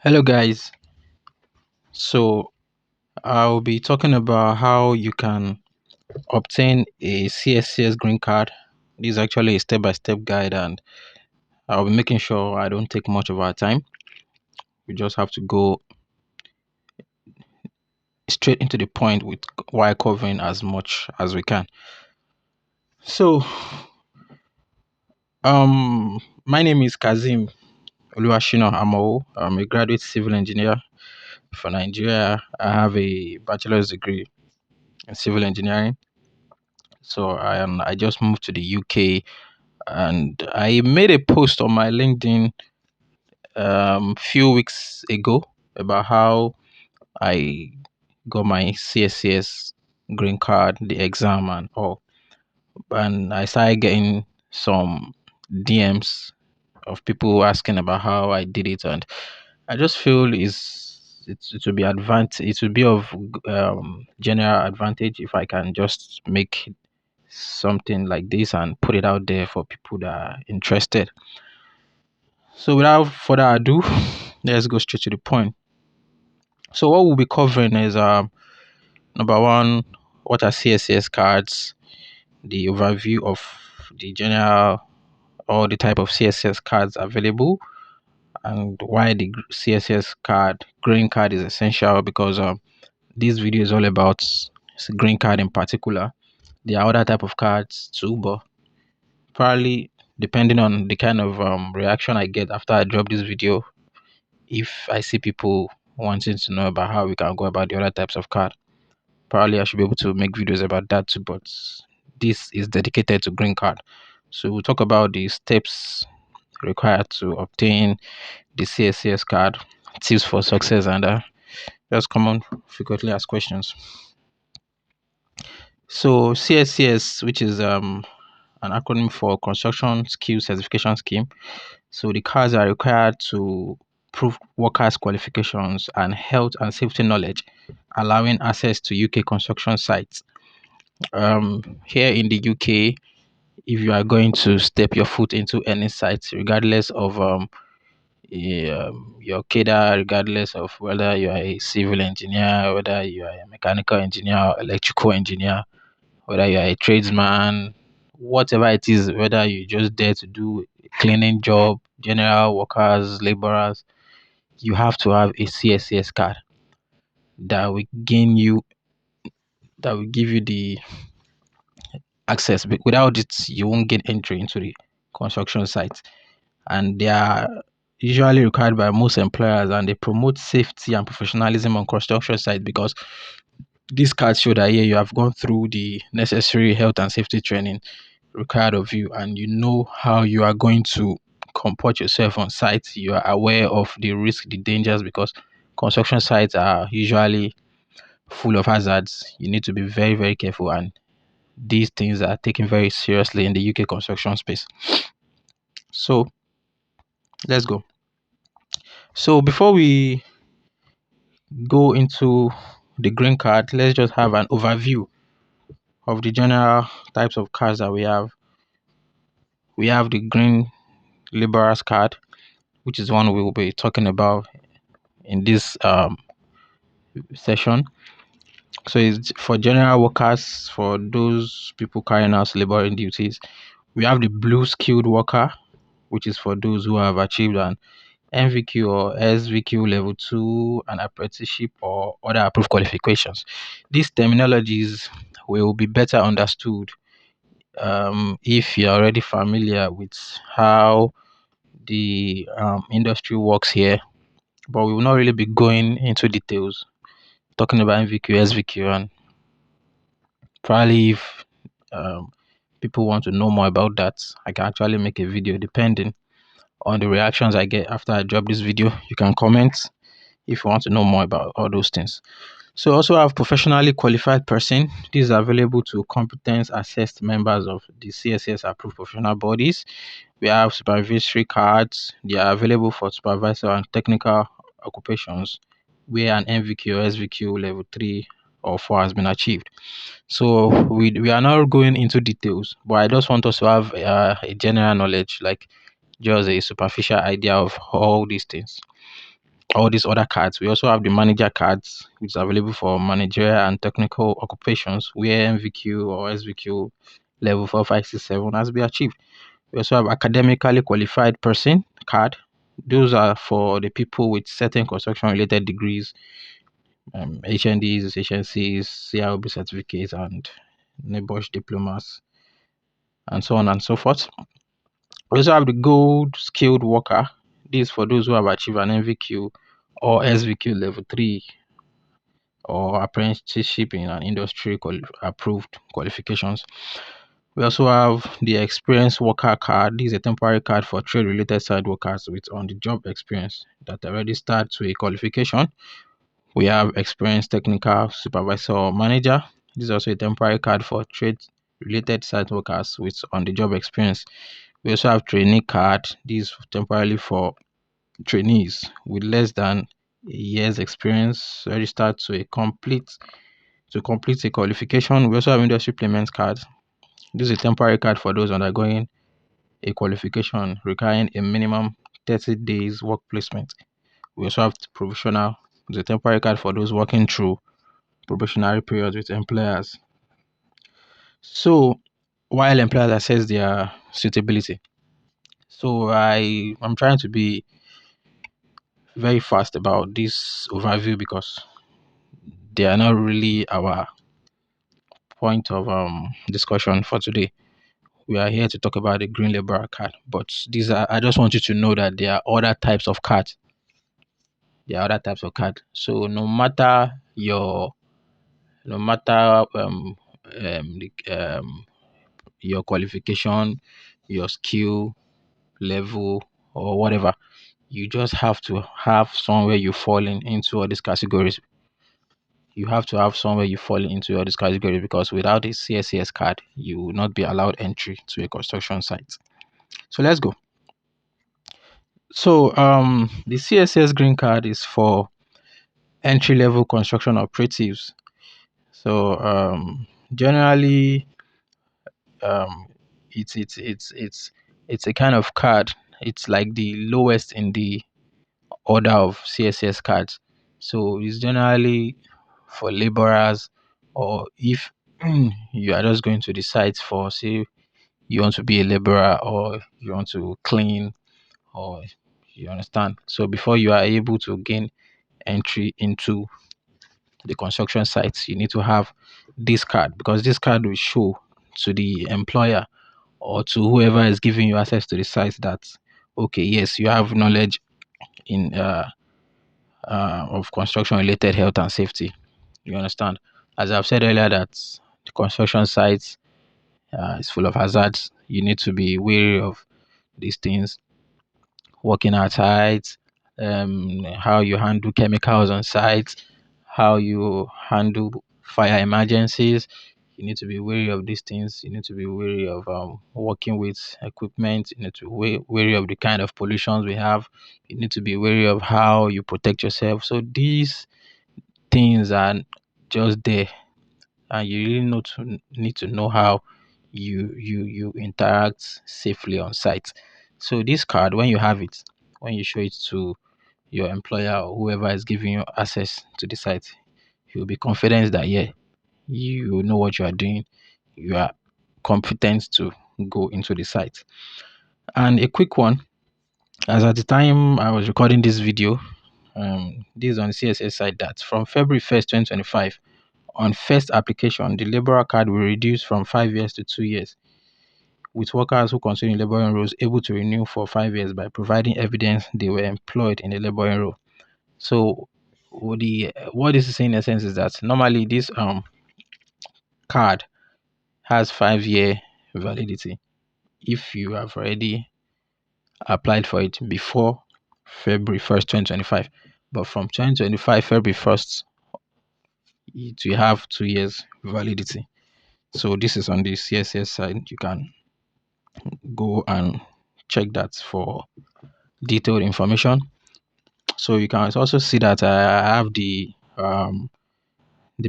Hello, guys. So, I'll be talking about how you can obtain a CSCS Green Card. This is actually a step by step guide, and I'll be making sure I don't take much of our time. We just have to go straight into the point with while covering as much as we can. So, my name is Kazim Oluwashina Amo. I'm a graduate civil engineer for Nigeria. I have a bachelor's degree in civil engineering. So, I just moved to the UK and I made a post on my LinkedIn few weeks ago about how I got my CSCS green card, the exam and all. And I started getting some DMs of people asking about how I did it, and I just feel it will be it will be of general advantage if I can just make something like this and put it out there for people that are interested. So without further ado, let's go straight to the point. So what we'll be covering is number one, what are CSCS cards, the overview of the general all the type of CSCS cards available, and why the CSCS card, green card is essential because this video is all about green card in particular. There are other type of cards too, but probably depending on the kind of reaction I get after I drop this video, if I see people wanting to know about how we can go about the other types of card, probably I should be able to make videos about that too. But this is dedicated to green card. So we'll talk about the steps required to obtain the CSCS card, tips for success, and just common frequently asked questions. So CSCS, which is an acronym for Construction Skill Certification Scheme. So the cards are required to prove workers' qualifications and health and safety knowledge, allowing access to UK construction sites. Here in the UK, if you are going to step your foot into any site, regardless of your cadre, regardless of whether you are a civil engineer, whether you are a mechanical engineer, or electrical engineer, whether you are a tradesman, whatever it is, whether you just there to do a cleaning job, general workers, laborers, you have to have a CSCS card that will gain you, that will give you the access. But without it, you won't get entry into the construction site. And they are usually required by most employers, and they promote safety and professionalism on construction site because these cards show that, yeah, you have gone through the necessary health and safety training required of you, and you know how you are going to comport yourself on site. You are aware of the risk, the dangers, because construction sites are usually full of hazards. You need to be very, very careful, and these things are taken very seriously in the UK construction space. So let's go. So before we go into the green card, let's just have an overview of the general types of cards that we have. We have the green laborers card, which is one we will be talking about in this session. So it's for general workers, for those people carrying out laboring duties. We have the blue skilled worker, which is for those who have achieved an MVQ or SVQ level 2, an apprenticeship, or other approved qualifications. These terminologies will be better understood if you're already familiar with how the industry works here, but we will not really be going into details talking about MVQ, SVQ, and probably if um, people want to know more about that, I can actually make a video depending on the reactions I get after I drop this video. You can comment if you want to know more about all those things. So also have professionally qualified person. These are available to competence assessed members of the CSS approved professional bodies. We have supervisory cards. They are available for supervisor and technical occupations where an MVQ or SVQ level 3 or 4 has been achieved. So we are not going into details, but I just want us to have a general knowledge, like just a superficial idea of all these things. all these other cards. We also have the manager cards, which is available for managerial and technical occupations where MVQ or SVQ level 4, 5, 6, 7 has been achieved. We also have academically qualified person card. Those are for the people with certain construction related degrees, HNDs, HNCs, CRB certificates, and NEBOSH diplomas, and so on and so forth. We also have the gold skilled worker. This is for those who have achieved an MVQ or SVQ level 3 or apprenticeship in an industry approved qualifications. We also have the experienced worker card. This is a temporary card for trade related side workers with on the job experience that already start to a qualification. We have experienced technical supervisor or manager. This is also a temporary card for trade related site workers with on the job experience. We also have trainee card. This is temporarily for trainees with less than a year's experience registered to complete a qualification. We also have industry implement card. This is a temporary card for those undergoing a qualification requiring a minimum 30 days work placement. We also have provisional. It's a temporary card for those working through probationary periods with employers. So while employers assess their suitability. So I'm trying to be very fast about this overview because they are not really our point of discussion for today. We are here to talk about the green laborer card, but these are I just want you to know that there are other types of cards. There are other types of card. So no matter your qualification, your skill level or whatever, you just have to have somewhere you fall into all these categories. You have to have somewhere you fall into all these categories because without a CSCS card, you will not be allowed entry to a construction site. So let's go. So the CSCS Green Card is for entry level construction operatives. So generally um, it's a kind of card. It's like the lowest in the order of CSS cards. So it's generally for laborers, or if you are just going to the site for, say, you want to be a laborer or you want to clean, or you understand. So before you are able to gain entry into the construction sites, you need to have this card because this card will show to the employer or to whoever is giving you access to the site that okay, yes, you have knowledge in of construction related health and safety. You understand? As I've said earlier, that the construction site is full of hazards. You need to be wary of these things. Working at height, how you handle chemicals on site, how you handle fire emergencies. You need to be wary of these things. You need to be wary of working with equipment. You need to be wary of the kind of pollutions we have. You need to be wary of how you protect yourself. So these things are just there, and you really need to know how you interact safely on site. So this card, when you have it, when you show it to your employer or whoever is giving you access to the site, you'll be confident that yeah, you know what you are doing, you are competent to go into the site. And a quick one, as at the time I was recording this video, this is on the CSS side, that from February 1st, 2025, on first application, the laborer card will reduce from 5 years to 2 years, with workers who continue in laboring roles able to renew for 5 years by providing evidence they were employed in a laboring role. So, what this is saying in essence is that normally this card has 5 year validity if you have already applied for it before February 1st, 2025. But from 2025 February 1st, it will have 2 years validity. So this is on the CSS side. You can go and check that for detailed information. So you can also see that I have the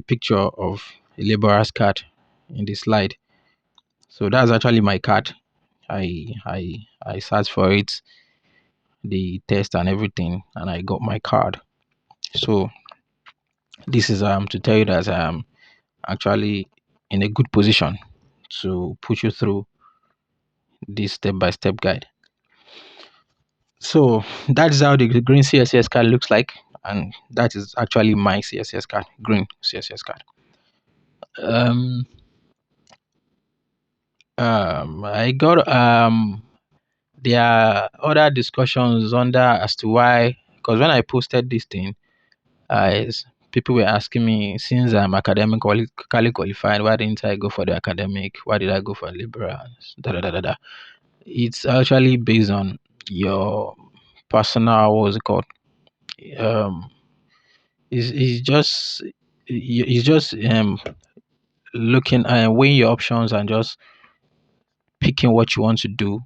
picture of a laborer's card in the slide. So that's actually my card. I searched for it. the test and everything, and I got my card. So this is to tell you that I'm actually in a good position to put you through this step-by-step guide. So that's how the green CSCS card looks like, and that is actually my CSCS card, green CSCS card. Um, I got there are other discussions under as to why, because when I posted this thing, people were asking me, since I'm academically qualified, why didn't I go for the academic? Why did I go for liberal? Da, da, da, da, da. It's actually based on your personal, what was it called? Um, it's just it's just looking and weighing your options and just picking what you want to do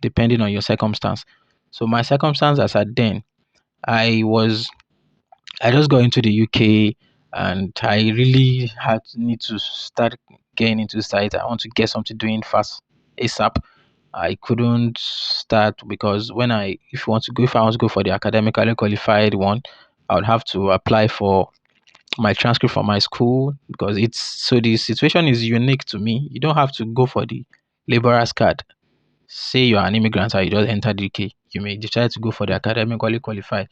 depending on your circumstance. So my circumstance as at then, I was I just got into the UK and I really had need to start getting into site. I want to get something doing fast ASAP. I couldn't start because if I want to go for the academically qualified one, I would have to apply for my transcript from my school, because the situation is unique to me. You don't have to go for the laborer's card. Say you're an immigrant and you just entered the UK, you may decide to go for the academically qualified.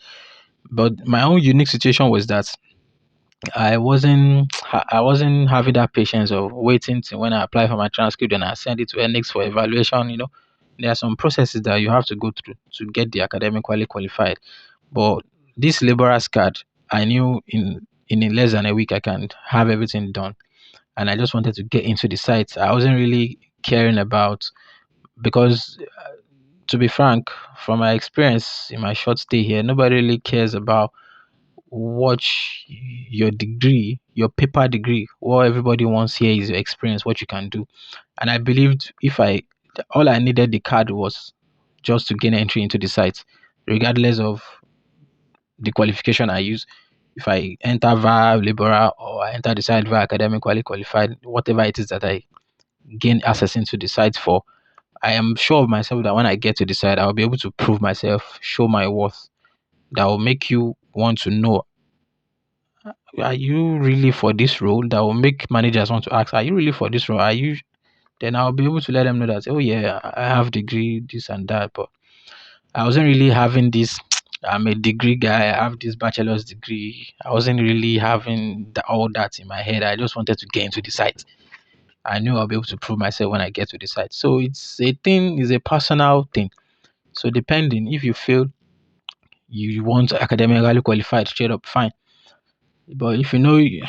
But my own unique situation was that I wasn't having that patience of waiting till when I apply for my transcript and I send it to NX for evaluation. There are some processes that you have to go through to get the academically qualified. But this laborer's card, I knew in less than a week I can have everything done, and I just wanted to get into the site. I wasn't really caring about, because to be frank, from my experience in my short stay here, nobody really cares about what your degree, your paper degree. What everybody wants here is your experience, what you can do. And I believed if I all I needed the card was just to gain entry into the site, regardless of the qualification I use. If I enter via Libera or I enter the site via academically qualified, whatever it is that I gain access into the site for, I am sure of myself that when I get to the site, I'll be able to prove myself, show my worth. That will make you want to know, are you really for this role? That will make managers want to ask, are you really for this role? Are you? Then I'll be able to let them know that, oh yeah, I have degree, this and that. But I wasn't really having this. I'm a degree guy. I have this bachelor's degree. I wasn't really having all that in my head. I just wanted to get into the site. I knew I'll be able to prove myself when I get to the site. So it's a personal thing. So depending, if you feel you want academically qualified straight up, fine. But if you know you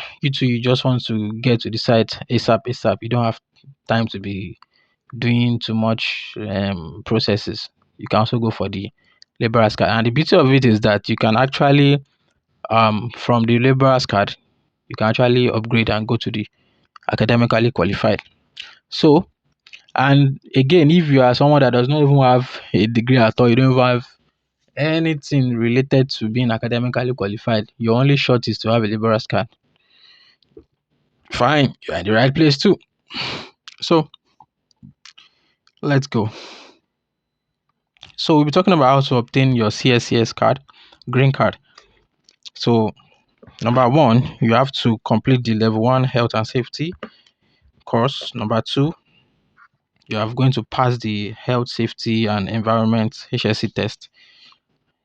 just want to get to the site ASAP, ASAP, you don't have time to be doing too much processes. You can also go for the laborer's card. And the beauty of it is that you can actually, from the laborer's card, you can actually upgrade and go to the academically qualified. So, and again, if you are someone that does not even have a degree at all, you don't even have anything related to being academically qualified, your only shot is to have a laborer's card. Fine, you're in the right place too. So let's go. So we'll be talking about how to obtain your CSCS card, green card. So number one, you have to complete the level one health and safety course. Number two, you are going to pass the health, safety, and environment HSC test.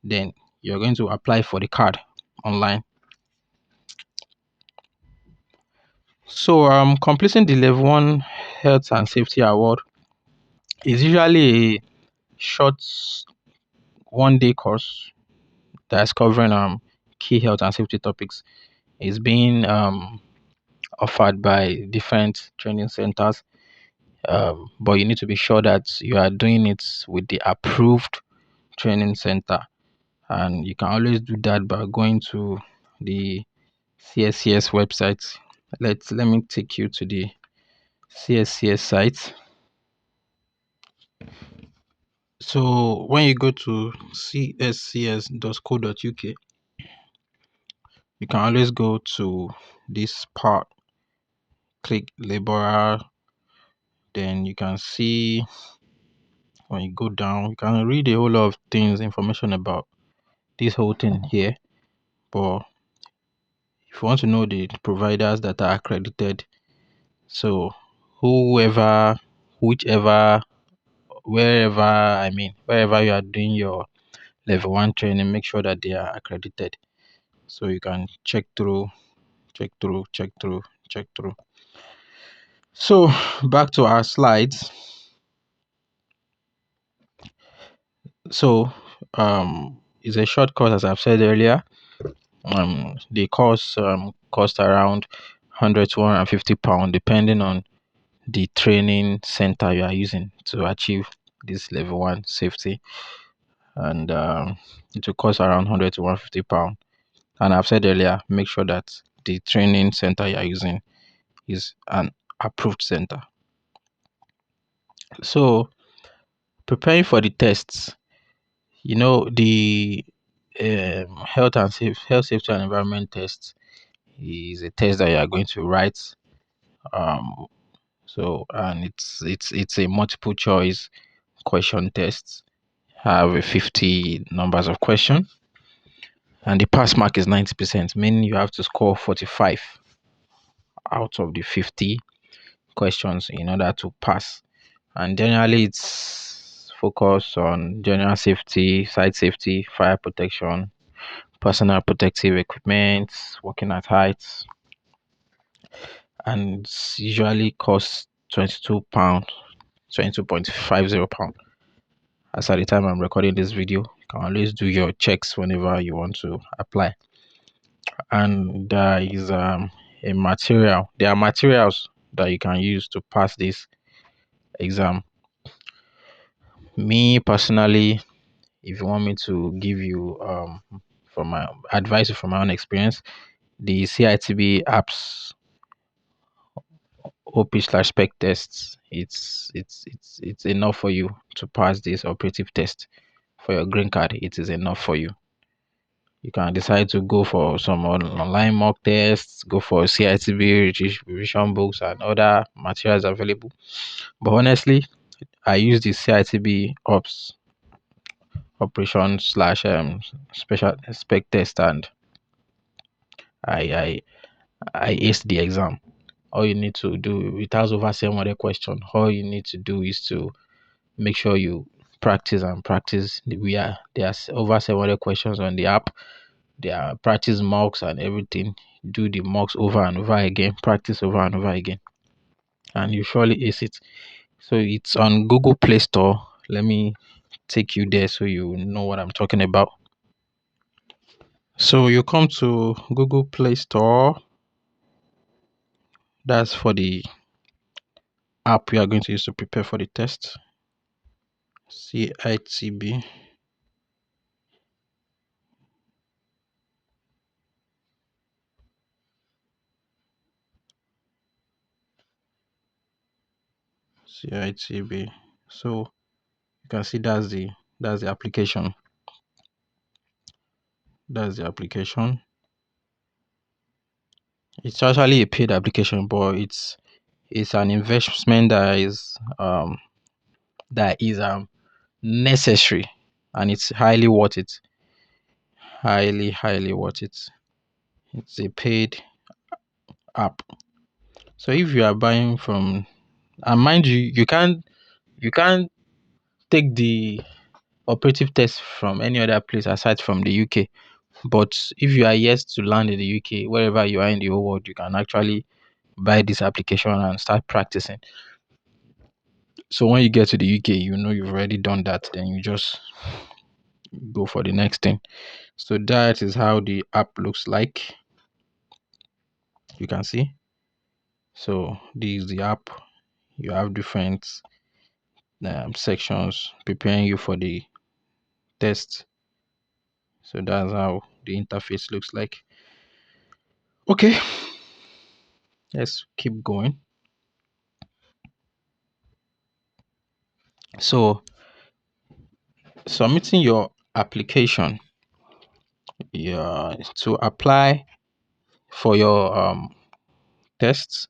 Then you're going to apply for the card online. So completing the level one health and safety award is usually a short 1 day course that's covering key health and safety topics. It's being offered by different training centers, but you need to be sure that you are doing it with the approved training center, and you can always do that by going to the CSCS website. Let me take you to the CSCS site. So when you go to cscs.co.uk, you can always go to this part, click laborer, then you can see when you go down, you can read a whole lot of things, information about this whole thing here. But if you want to know the providers that are accredited, so whoever, whichever, wherever, wherever you are doing your level one training, make sure that they are accredited. So you can check through, check through, check through, check through. So back to our slides. So it's a short course, as I've said earlier. The course cost around 100 to 150 pounds, depending on the training center you are using to achieve this level one safety, and it will cost around 100 to 150 pounds. And I've said earlier, make sure that the training center you are using is an approved center. So preparing for the tests, the health safety and environment test is a test that you are going to write. um and it's a multiple choice question test. Have a 50 numbers of question, and the pass mark is 90%, meaning you have to score 45 out of the 50 questions in order to pass. And generally it's focused on general safety, site safety, fire protection, personal protective equipment, working at heights, and it's usually costs £22, 22.50 pounds. As at the time I'm recording this video, you can always do your checks whenever you want to apply. And there are materials that you can use to pass this exam. Me personally, if you want me to give you from my advice from my own experience, the CITB apps OP/spec tests, it's enough for you to pass this operative test for your green card. It is enough for you. You can decide to go for some online mock tests, go for CITB revision books and other materials available. But honestly, I use the CITB ops operation slash special spec test, and I I I aced the exam. All you need to do, it has over 700 questions. All you need to do is to make sure you practice and practice. There's over 700 questions on the app. There are practice mocks and everything. Do the mocks over and over again, practice over and over again, and you surely ace it. So it's on Google Play Store. Let me take you there so you know what I'm talking about. So you come to Google Play Store. That's for the app we are going to use to prepare for the test. CITB. CITB. So you can see that's the application. That's the application. It's actually a paid application, but it's an investment that is necessary, and it's highly worth it. Highly worth it. It's a paid app. So if you are buying from, and mind you, you can't take the operative test from any other place aside from the UK. But if you are yet to land in the UK, wherever you are in the whole world, you can actually buy this application and start practicing. So when you get to the UK, you know you've already done that, then you just go for the next thing. So that is how the app looks like. You can see. So this is the app. You have different sections preparing you for the test. So that's how the interface looks like. Okay, let's keep going. So submitting your application, yeah, to apply for your tests.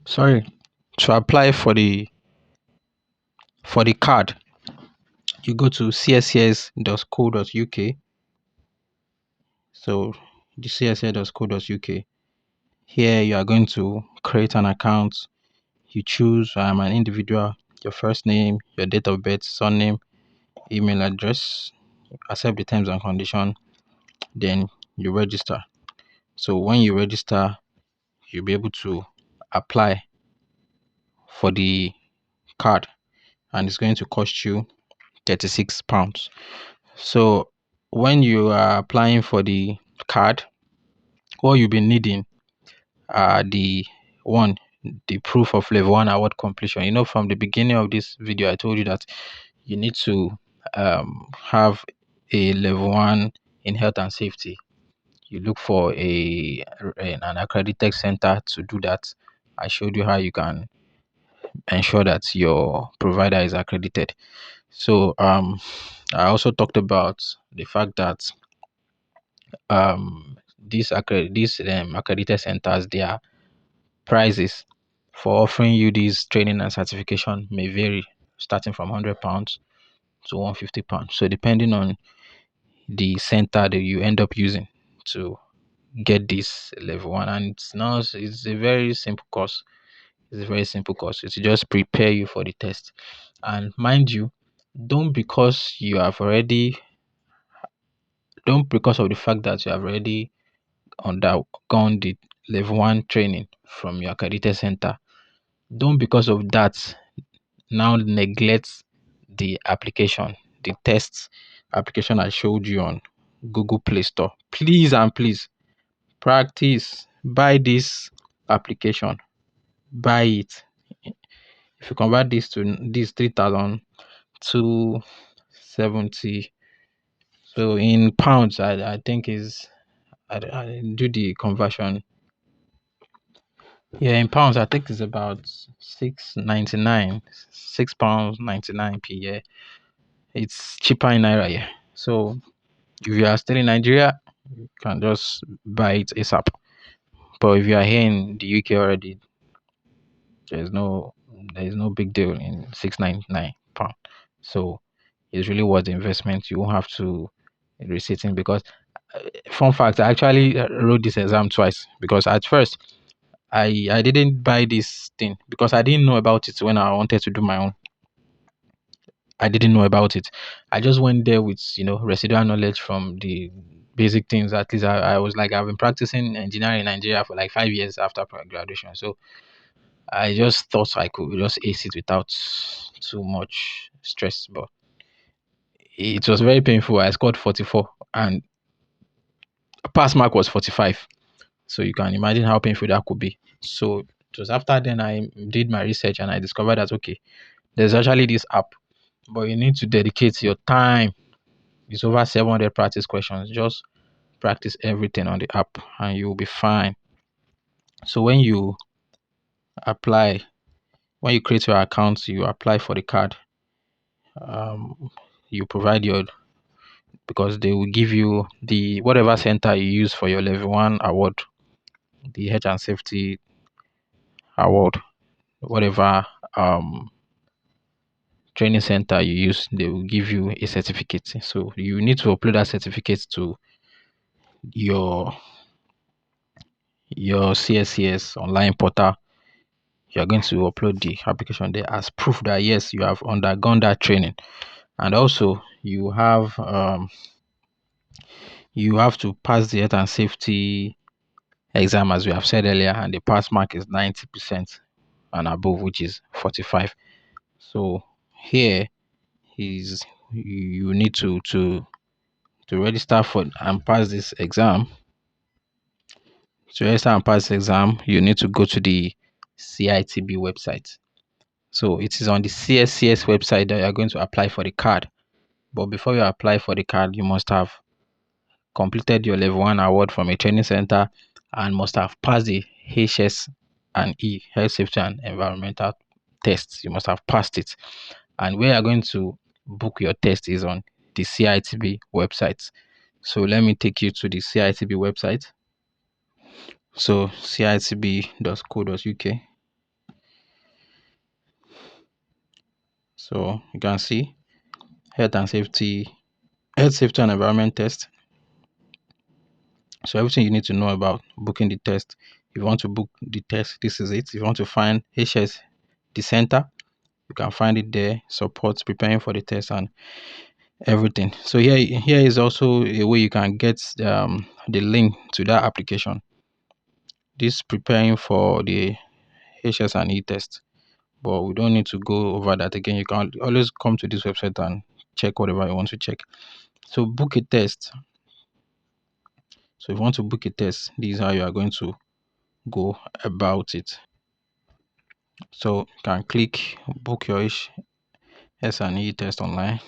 Sorry, to apply for the For the card, you go to cscs.co.uk. So the cscs.co.uk. Here you are going to create an account. You choose an individual, your first name, your date of birth, surname, email address, accept the terms and condition, then you register. So when you register, you'll be able to apply for the card, and it's going to cost you £36. So when you are applying for the card, what you'll be needing are one the proof of level 1 award completion. From the beginning of this video I told you that you need to have a level 1 in health and safety. You look for an accredited center to do that. I showed you how you can ensure that your provider is accredited. So I also talked about the fact that these accredited centers, their prices for offering you this training and certification may vary, starting from £100 to £150. So depending on the center that you end up using to get this level 1, and it's a very simple course. It's a very simple course. It's just prepare you for the test. And mind you, don't because you have already don't because of the fact that you have already undergone the level 1 training from your accredited center, don't because of that now neglect the application, the test application I showed you on Google Play Store. Please and please practice. Buy this application. Buy it. If you convert this to this 3,270, so in pounds, I think is I do the conversion. Yeah, in pounds, I think it's about 6.99, £6.99. Yeah, it's cheaper in naira. Yeah, so if you are still in Nigeria, you can just buy it ASAP. But if you are here in the UK already, there's no there's no big deal in £6.99. So it's really worth the investment. You won't have to resit it because fun fact, I actually wrote this exam twice because at first I didn't buy this thing because I didn't know about it when I wanted to do my own. I didn't know about it. I just went there with residual knowledge from the basic things. At least I was like, I've been practicing engineering in Nigeria for like 5 years after graduation. So I just thought I could just ace it without too much stress. But it was very painful. I scored 44 and pass mark was 45. So you can imagine how painful that could be. So it was after then I did my research and I discovered that okay, there's actually this app, but you need to dedicate your time. It's over 700 practice questions. Just practice everything on the app and you'll be fine. So apply, when you create your account, you apply for the card. You provide because they will give you the whatever center you use for your level 1 award, the health and safety award, whatever training center you use, they will give you a certificate. So you need to upload that certificate to your CSCS online portal. You are going to upload the application there as proof that yes, you have undergone that training. And also you have to pass the health and safety exam as we have said earlier, and the pass mark is 90% and above, which is 45. So here is you need to register for and pass this exam. To register and pass the exam, you need to go to the CITB website. So it is on the CSCS website that you are going to apply for the card. But before you apply for the card, you must have completed your level 1 award from a training center and must have passed the HS&E, health safety and environmental tests. You must have passed it. And where you're going to book your test is on the CITB website. So let me take you to the CITB website. So citb.co.uk. So you can see health and safety, health safety and environment test. So everything you need to know about booking the test. If you want to book the test, this is it. If you want to find HS, the center, you can find it there. Support preparing for the test and everything. So here is also a way you can get the link to that application. This preparing for the HS&E test, but we don't need to go over that again. You can always come to this website and check whatever you want to check. So book a test. So if you want to book a test, this is how you are going to go about it. So you can click book your HS&E test online.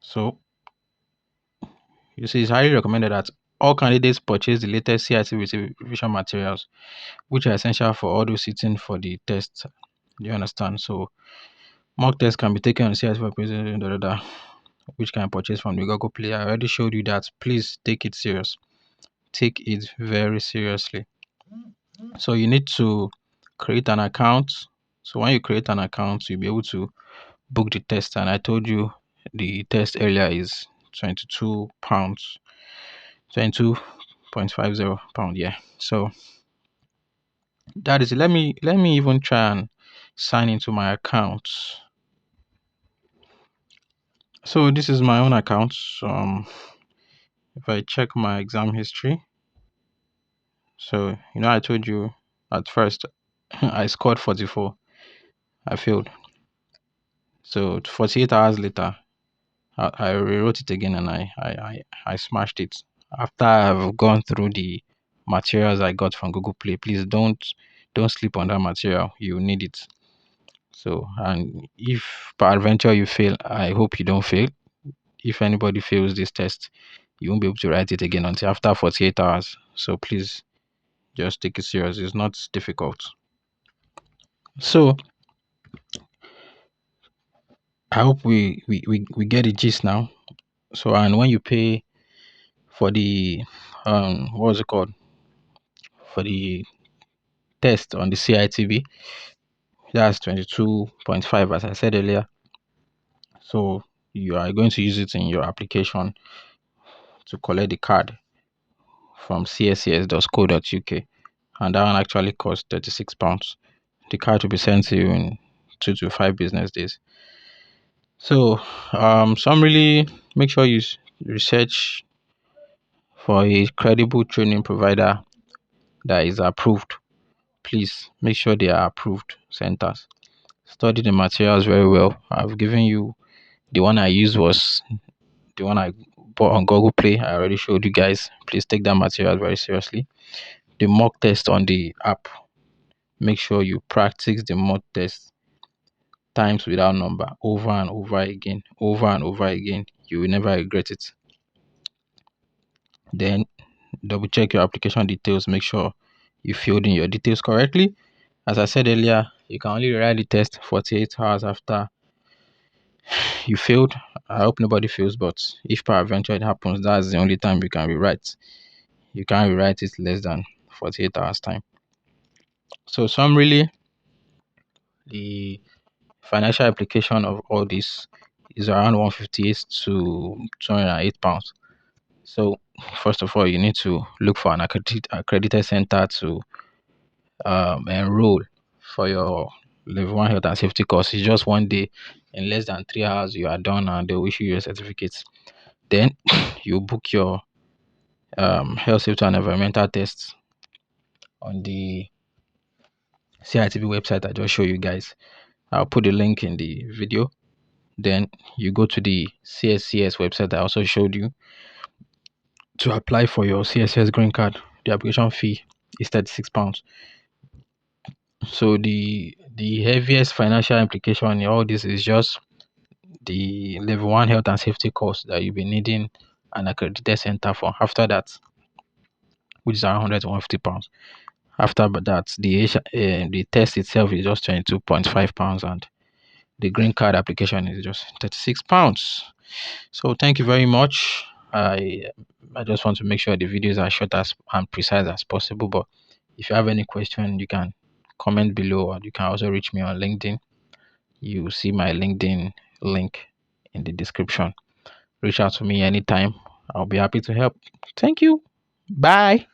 So you see, it's highly recommended that all candidates purchase the latest CIT revision materials, which are essential for all those sitting for the test. Do you understand? So mock tests can be taken on CIT for presentation, which can purchase from the Google Play. I already showed you that. Please take it serious. Take it very seriously. So you need to create an account. So when you create an account, you'll be able to book the test. And I told you the test earlier is £22, 22.50 pound. Yeah. So that is it. Let me even try and sign into my account. So this is my own account. If I check my exam history, so I told you at first I scored 44. I failed. So 48 hours later, I rewrote it again and I smashed it. After I've gone through the materials I got from Google Play, please don't sleep on that material. You need it. So, and if peradventure you fail, I hope you don't fail. If anybody fails this test, you won't be able to write it again until after 48 hours. So please just take it serious. It's not difficult. So I hope we get the gist now. So, and when you pay for the what was it called? For the test on the CITV, that's 22.5 as I said earlier. So you are going to use it in your application to collect the card from cscs.co.uk, and that one actually costs £36. The card will be sent to you in 2 to 5 business days. So summary, make sure you research for a credible training provider that is approved. Please make sure they are approved centers. Study the materials very well. I've given you the one I used was the one I bought on Google Play. I already showed you guys. Please take that material very seriously. The mock test on the app. Make sure you practice the mock test times without number over and over again. Over and over again. You will never regret it. Then double check your application details. Make sure you filled in your details correctly. As I said earlier, you can only rewrite the test 48 hours after you failed. I hope nobody fails, but if peradventure it happens, that's the only time you can rewrite. You can't rewrite it less than 48 hours time. So summarily, the financial application of all this is around 158 to 208 pounds. So first of all, you need to look for an accredited center to enroll for your level 1 health and safety course. It's just one day. In less than 3 hours, you are done and they'll issue your certificates. Then you book your health, safety, and environmental tests on the CITB website I just showed you guys. I'll put the link in the video. Then you go to the CSCS website I also showed you to apply for your CSCS Green Card. The application fee is £36. So the heaviest financial implication in all this is just the level 1 health and safety course that you'll be needing an accredited center for. After that, which is around 100 to £150. After that, the test itself is just £22.5, and the green card application is just £36. So thank you very much. I just want to make sure the videos are short as and precise as possible. But if you have any question, you can comment below, or you can also reach me on LinkedIn. You will see my LinkedIn link in the description. Reach out to me anytime. I'll be happy to help. Thank you. Bye.